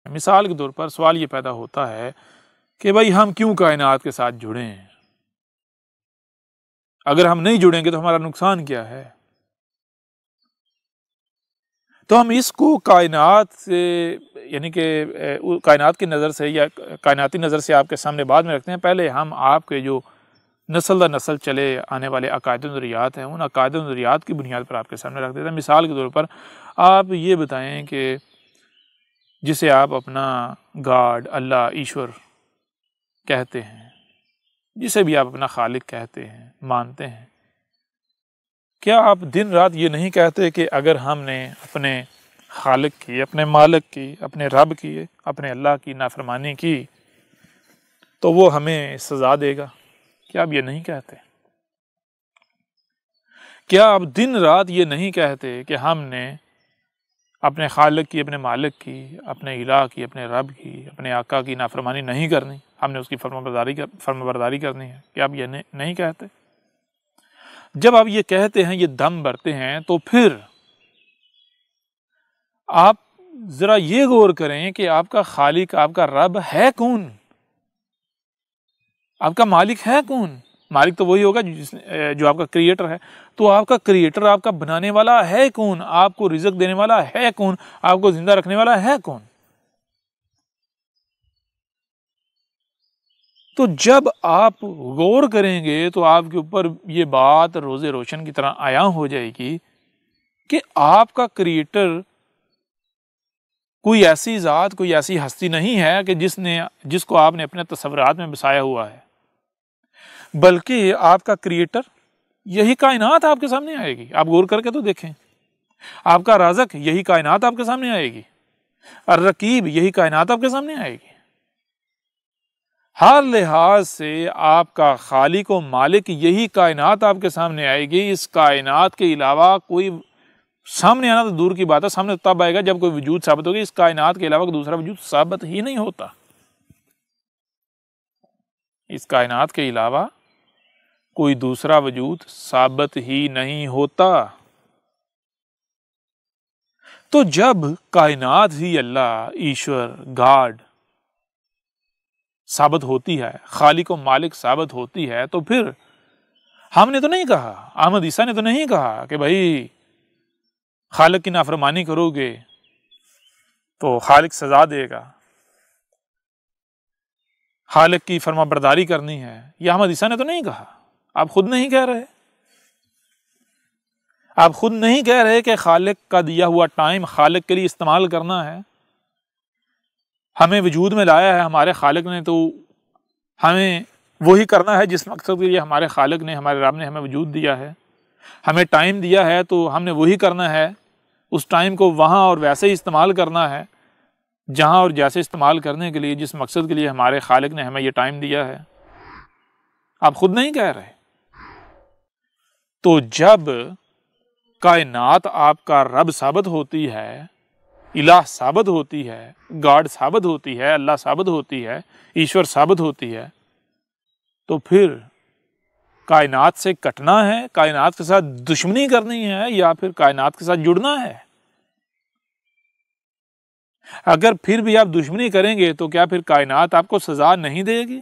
مثال کے طور پر سوال یہ پیدا ہوتا ہے کہ بھائی ہم کیوں کائنات کے ساتھ جڑے ہیں؟ اگر ہم نہیں جڑیں گے تو ہمارا نقصان کیا ہے؟ تو ہم اس کو کائنات سے یعنی کہ کائنات کی نظر سے یا کائناتی نظر سے آپ کے سامنے بعد میں رکھتے ہیں. پہلے ہم آپ کے جو نسل در نسل چلے آنے والے عقائد و نظریات ہیں ان عقائد و نظریات کی بنیاد پر آپ کے سامنے رکھ دیتے ہیں. مثال کے طور پر آپ یہ بتائیں کہ جسے آپ اپنا گاڈ، اللہ، ایشور کہتے ہیں، جسے بھی آپ اپنا خالق کہتے ہیں، مانتے ہیں، کیا آپ دن رات یہ نہیں کہتے کہ اگر ہم نے اپنے خالق کی، اپنے مالک کی، اپنے رب کی، اپنے اللہ کی نافرمانی کی تو وہ ہمیں سزا دے گا؟ کیا آپ یہ نہیں کہتے؟ کیا آپ دن رات یہ نہیں کہتے کہ ہم نے اپنے خالق کی، اپنے مالک کی، اپنے الہ کی، اپنے رب کی، اپنے آقا کی نافرمانی نہیں کرنی، ہم نے اس کی فرمانبرداری کرنی ہے؟ کیا آپ یہ نہیں کہتے؟ جب آپ یہ کہتے ہیں، یہ دم بھرتے ہیں، تو پھر آپ ذرا یہ غور کریں کہ آپ کا خالق، آپ کا رب ہے کون؟ آپ کا مالک ہے کون؟ مالک تو وہی ہوگا جو آپ کا کریٹر ہے. تو آپ کا کریٹر، آپ کا بنانے والا ہے کون؟ آپ کو رزق دینے والا ہے کون؟ آپ کو زندہ رکھنے والا ہے کون؟ تو جب آپ غور کریں گے تو آپ کے اوپر یہ بات روز روشن کی طرح عیاں ہو جائے گی کہ آپ کا کریٹر کوئی ایسی ذات، کوئی ایسی ہستی نہیں ہے کہ جس کو آپ نے اپنے تصورات میں بسایا ہوا ہے، بلکہ آپ کا کریٹر، یہی کائنات آپ کے سامنے آئے گی. آپ غور کر کے تو دیکھیں. آپ کا رازق، یہی کائنات آپ کے سامنے آئے گی. الرقیب، یہی کائنات آپ کے سامنے آئے گی. ہر لحاظ سے آپ کا خالق و مالک، یہی کائنات آپ کے سامنے آئے گی. اس کائنات کے علاوہ کوئی سامنے آنا تو دور کی بات ہے، سامنے تب آئے گا جب کوئی وجود ثابت ہوگی. اس کائنات کے علاوہ کوئی دوسرا وجود ثابت ہی نہیں ہوتا. اس کائنات کے علاوہ کوئی دوسرا وجود ثابت ہی نہیں ہوتا. تو جب کائنات ہی اللہ، ایشور، گاڈ ثابت ہوتی ہے، خالق و مالک ثابت ہوتی ہے، تو پھر ہم نے تو نہیں کہا، احمد عیسیٰ نے تو نہیں کہا کہ بھائی خالق کی نافرمانی کرو گے تو خالق سزا دے گا، خالق کی فرما برداری کرنی ہے. یہ احمد عیسیٰ نے تو نہیں کہا. آپ خود نہیں کہہ رہے. آپ خود نہیں کہہ رہے کہ خالق کا دیا ہوا ٹائم خالق کے لیے استعمال کرنا ہے. ہمیں وجود میں لایا ہے ہمارے خالق نے، تو ہمیں وہی کرنا ہے جس مقصد کے لیے ہمارے خالق نے، ہمارے رب نے ہمیں وجود دیا ہے. ہمیں ٹائم دیا ہے تو ہم نے وہی کرنا ہے. اس ٹائم کو وہاں اور ویسے ہی استعمال کرنا ہے جہاں اور جیسے استعمال کرنے کے لیے جس مقصد کے لیے ہمارے خالق نے ہمیں یہ ٹائم دیا ہے. آپ خود نہیں کہہ رہے. تو جب کائنات آپ کا رب ثابت ہوتی ہے، الہ ثابت ہوتی ہے، گاڈ ثابت ہوتی ہے، اللہ ثابت ہوتی ہے، ایشور ثابت ہوتی ہے، تو پھر کائنات سے کٹنا ہے، کائنات کے ساتھ دشمنی کرنی ہے، یا پھر کائنات کے ساتھ جڑنا ہے؟ اگر پھر بھی آپ دشمنی کریں گے تو کیا پھر کائنات آپ کو سزا نہیں دے گی؟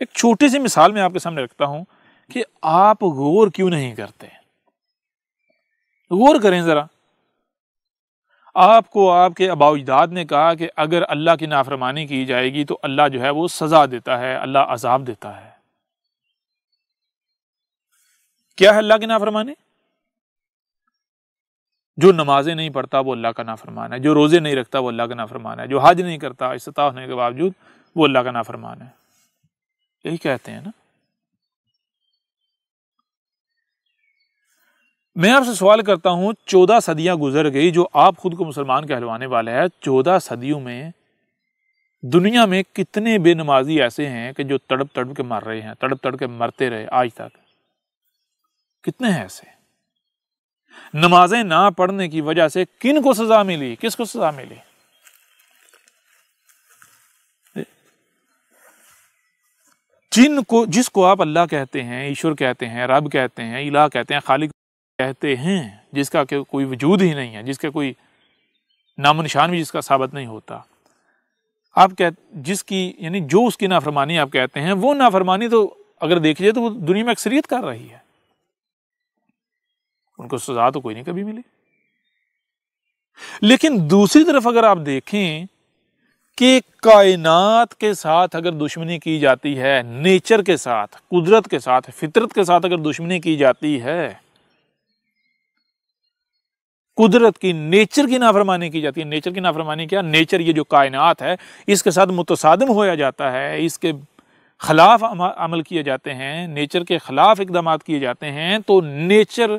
ایک چھوٹی سی مثال میں آپ کے سامنے رکھتا ہوں کہ آپ غور کیوں نہیں کرتے. غور کریں ذرا. آپ کو آپ کے آباء و اجداد نے کہا کہ اگر اللہ کی نافرمانی کی جائے گی تو اللہ جو ہے وہ سزا دیتا ہے، اللہ عذاب دیتا ہے. کیا ہے اللہ کی نافرمانی؟ جو نمازیں نہیں پڑھتا وہ اللہ کا نافرمان ہے، جو روزے نہیں رکھتا وہ اللہ کا نافرمان ہے، جو حج نہیں کرتا استطاعت ہونے کے باوجود وہ اللہ کا نافرمان ہے. یہی کہتے ہیں نا. میں آپ سے سوال کرتا ہوں، 14 صدیاں گزر گئی، جو آپ خود کو مسلمان کہلوانے والے ہیں، 14 صدیوں میں دنیا میں کتنے بے نمازی ایسے ہیں کہ جو تڑپ تڑپ کے مر رہے ہیں، تڑپ تڑپ کے مرتے رہے آج تک؟ کتنے ہیں ایسے؟ نمازیں نہ پڑھنے کی وجہ سے کن کو سزا ملی؟ کس کو سزا ملی؟ جس کو آپ اللہ کہتے ہیں، ایشور کہتے ہیں، رب کہتے ہیں، الہ کہتے ہیں، خالق کہتے ہیں، جس کا کوئی وجود ہی نہیں ہے، جس کا کوئی نام و نشان بھی جس کا ثابت نہیں ہوتا، آپ جس کی یعنی جو اس کی نافرمانی آپ کہتے ہیں، وہ نافرمانی تو اگر دیکھی جائے تو وہ دنیا میں اکثریت کر رہی ہے، ان کو سزا تو کوئی نہیں کبھی ملی۔ لیکن دوسری طرف اگر آپ دیکھیں کہ کائنات کے ساتھ اگر دشمنی کی جاتی ہے، نیچر کے ساتھ، قدرت کے ساتھ، فطرت کے ساتھ اگر دشمنی کی جاتی ہے، قدرت کی، نیچر کی نافرمانی کی جاتی ہے، نیچر کی نافرمانی کیا؟ نیچر یہ جو کائنات ہے اس کے ساتھ متصادم ہویا جاتا ہے، اس کے خلاف عمل کیے جاتے ہیں، نیچر کے خلاف اقدامات کیے جاتے ہیں، تو نیچر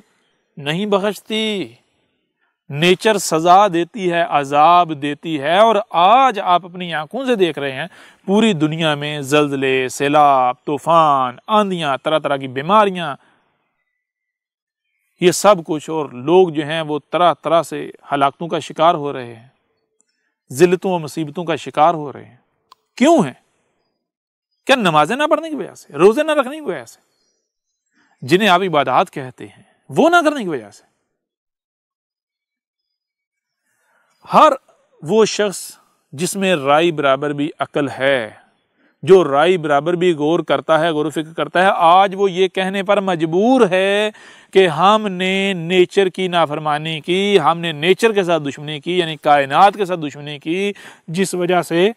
نہیں بخشتی، نیچر سزا دیتی ہے، عذاب دیتی ہے۔ اور آج آپ اپنی آنکھوں سے دیکھ رہے ہیں پوری دنیا میں زلزلے، سیلاب، طوفان، آندیاں، طرح طرح کی بیماریاں، یہ سب کچھ، اور لوگ جو ہیں وہ طرح طرح سے ہلاکتوں کا شکار ہو رہے ہیں، ذلتوں و مصیبتوں کا شکار ہو رہے ہیں۔ کیوں ہیں؟ کیا نمازیں نہ پڑھنے کی وجہ سے، روزے نہ رکھنے کی وجہ سے، جنہیں آپ عبادات کہتے ہیں وہ نہ کرنے کی وجہ سے؟ ہر وہ شخص جس میں رائے برابر بھی عقل ہے، جو رائے برابر بھی غور کرتا ہے، غور و فکر کرتا ہے، آج وہ یہ کہنے پر مجبور ہے کہ ہم نے نیچر کی نافرمانی کی، ہم نے نیچر کے ساتھ دشمنی کی، یعنی کائنات کے ساتھ دشمنی کی، جس وجہ سے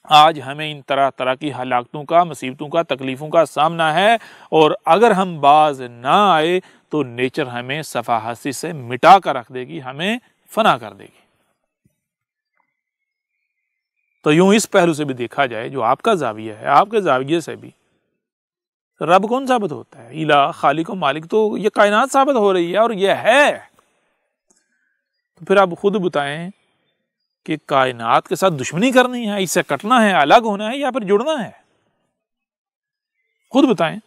آج ہمیں ان طرح طرح کی ہلاکتوں کا، مصیبتوں کا، تکلیفوں کا سامنا ہے۔ اور اگر ہم باز نہ آئے تو نیچر ہمیں صفحہ ہستی سے مٹا کر رکھ دے گی، ہمیں فنا کر دے گی۔ تو یوں اس پہلو سے بھی دیکھا جائے، جو آپ کا زاویہ ہے، آپ کے زاویے سے بھی رب کون ثابت ہوتا ہے؟ الہ، خالق و مالک تو یہ کائنات ثابت ہو رہی ہے، اور یہ ہے۔ تو پھر آپ خود بتائیں کہ کائنات کے ساتھ دشمنی کرنی ہے، اس سے کٹنا ہے، الگ ہونا ہے، یا پھر جڑنا ہے؟ خود بتائیں۔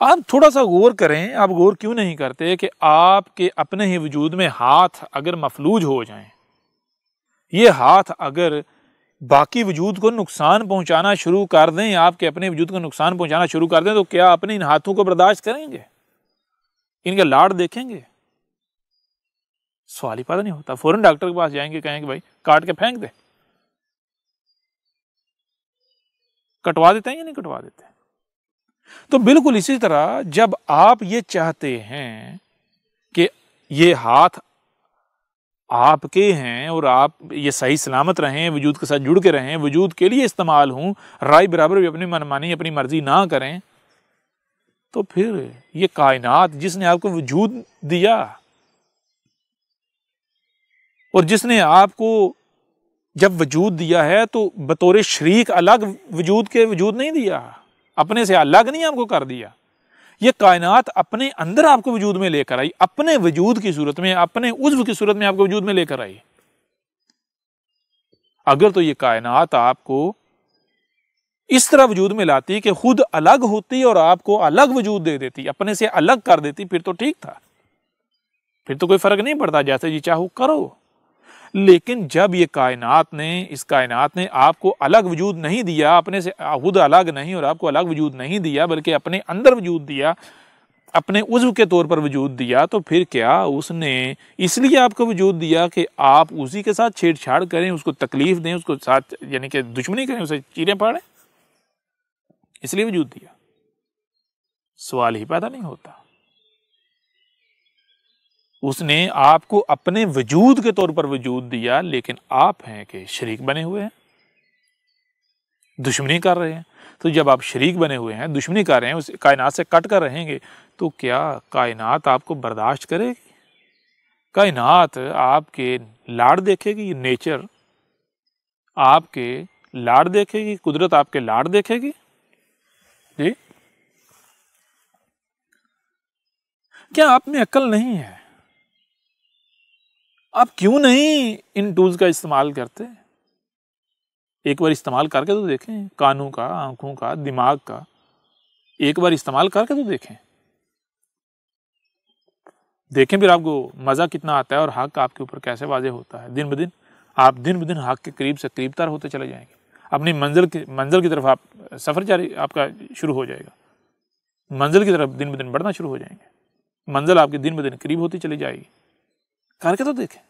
آپ تھوڑا سا غور کریں، آپ غور کیوں نہیں کرتے کہ آپ کے اپنے ہی وجود میں ہاتھ اگر مفلوج ہو جائیں، یہ ہاتھ اگر باقی وجود کو نقصان پہنچانا شروع کر دیں، آپ کے اپنے وجود کو نقصان پہنچانا شروع کر دیں، تو کیا اپنے ان ہاتھوں کو برداشت کریں گے؟ ان کے لاڑ دیکھیں گے؟ سوال ہی پیدا نہیں ہوتا۔ فوراً ڈاکٹر کے پاس جائیں گے، کہیں گے بھائی کاٹ کے پھینک دے۔ کٹوا دیتے ہیں یا نہیں کٹوا دیتے؟ تو بالکل اسی طرح جب آپ یہ چاہتے ہیں کہ یہ ہاتھ آپ کے ہیں اور آپ یہ صحیح سلامت رہیں، وجود کے ساتھ جڑ کے رہیں، وجود کے لیے استعمال ہوں، رائے برابر بھی اپنی منمانی، اپنی مرضی نہ کریں، تو پھر یہ کائنات جس نے آپ کو وجود دیا، اور جس نے آپ کو جب وجود دیا ہے تو بطور شریک الگ وجود کے وجود نہیں دیا، اپنے سے الگ نہیں آپ کو کر دیا، یہ کائنات اپنے اندر آپ کو وجود میں لے کر آئی، اپنے وجود کی صورت میں، اپنے عضو کی صورت میں آپ کو وجود میں لے کر آئی۔ اگر تو یہ کائنات آپ کو اس طرح وجود میں لاتی کہ خود الگ ہوتی اور آپ کو الگ وجود دے دیتی، اپنے سے الگ کر دیتی، پھر تو ٹھیک تھا، پھر تو کوئی فرق نہیں پڑتا، جیسے جی چاہو کرو۔ لیکن جب یہ کائنات نے، اس کائنات نے آپ کو الگ وجود نہیں دیا، اپنے سے خود الگ نہیں اور آپ کو الگ وجود نہیں دیا، بلکہ اپنے اندر وجود دیا، اپنے عضو کے طور پر وجود دیا، تو پھر کیا اس نے اس لیے آپ کو وجود دیا کہ آپ اسی کے ساتھ چھیڑ چھاڑ کریں، اس کو تکلیف دیں، اس کو ساتھ یعنی کہ دشمنی کریں، اسے چیریں پاڑیں؟ اس لیے وجود دیا؟ سوال ہی پیدا نہیں ہوتا۔ اس نے آپ کو اپنے وجود کے طور پر وجود دیا، لیکن آپ ہیں کہ شریک بنے ہوئے ہیں، دشمنی کر رہے ہیں۔ تو جب آپ شریک بنے ہوئے ہیں، دشمنی کر رہے ہیں، اس کائنات سے کٹ کر رہیں گے، تو کیا کائنات آپ کو برداشت کرے گی؟ کائنات آپ کے لاڑ دیکھے گی؟ نیچر آپ کے لاڑ دیکھے گی؟ قدرت آپ کے لاڑ دیکھے گی؟ جی کیا آپ میں عقل نہیں ہے؟ آپ کیوں نہیں ان ٹولز کا استعمال کرتے؟ ایک بار استعمال کر کے تو دیکھیں، کانوں کا، آنکھوں کا، دماغ کا، ایک بار استعمال کر کے تو دیکھیں پھر آپ کو مزہ کتنا آتا ہے، اور حق آپ کے اوپر کیسے واضح ہوتا ہے۔ دن بدن آپ دن بدن حق کے قریب سے قریب تر ہوتے چلے جائیں گے، اپنی منزل کی طرف آپ سفر جاری آپ کا شروع ہو جائے گا، منزل کی طرف دن بدن بڑھنا شروع ہو جائیں گے، منزل آپ کے دن بدن قریب ہوتی چلی جائے گی۔ کر کے تو دیکھیں۔